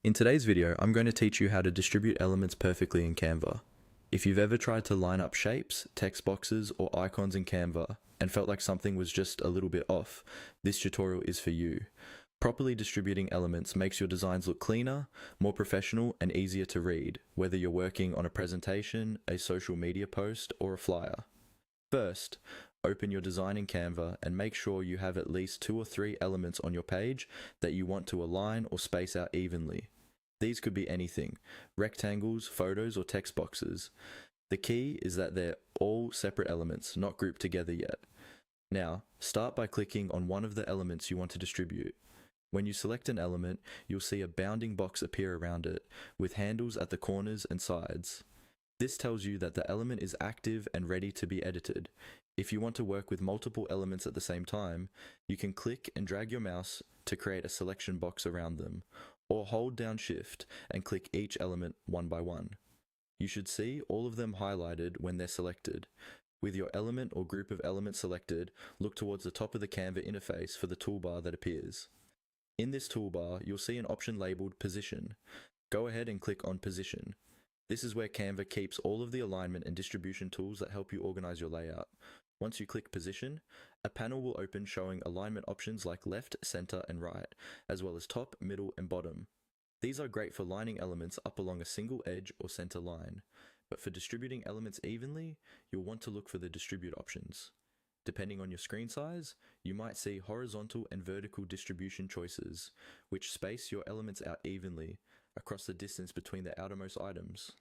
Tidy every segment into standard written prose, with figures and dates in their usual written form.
In today's video, I'm going to teach you how to distribute elements perfectly in Canva. If you've ever tried to line up shapes, text boxes, or icons in Canva and felt like something was just a little bit off, this tutorial is for you. Properly distributing elements makes your designs look cleaner, more professional, and easier to read, whether you're working on a presentation, a social media post, or a flyer. First, open your design in Canva and make sure you have at least 2 or 3 elements on your page that you want to align or space out evenly. These could be anything: rectangles, photos, or text boxes. The key is that they're all separate elements, not grouped together yet. Now, start by clicking on one of the elements you want to distribute. When you select an element, you'll see a bounding box appear around it, with handles at the corners and sides. This tells you that the element is active and ready to be edited. If you want to work with multiple elements at the same time, you can click and drag your mouse to create a selection box around them, or hold down Shift and click each element one by one. You should see all of them highlighted when they're selected. With your element or group of elements selected, look towards the top of the Canva interface for the toolbar that appears. In this toolbar, you'll see an option labeled Position. Go ahead and click on Position. This is where Canva keeps all of the alignment and distribution tools that help you organize your layout. Once you click Position, a panel will open showing alignment options like left, center, and right, as well as top, middle, and bottom. These are great for lining elements up along a single edge or center line, but for distributing elements evenly, you'll want to look for the Distribute options. Depending on your screen size, you might see horizontal and vertical distribution choices, which space your elements out evenly across the distance between the outermost items.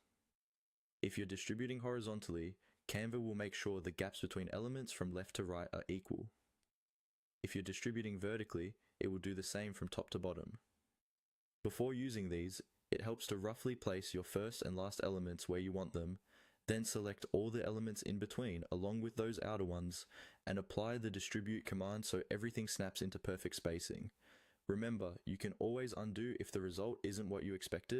If you're distributing horizontally, Canva will make sure the gaps between elements from left to right are equal. If you're distributing vertically, it will do the same from top to bottom. Before using these, it helps to roughly place your first and last elements where you want them, then select all the elements in between along with those outer ones, and apply the distribute command so everything snaps into perfect spacing. Remember, you can always undo if the result isn't what you expected,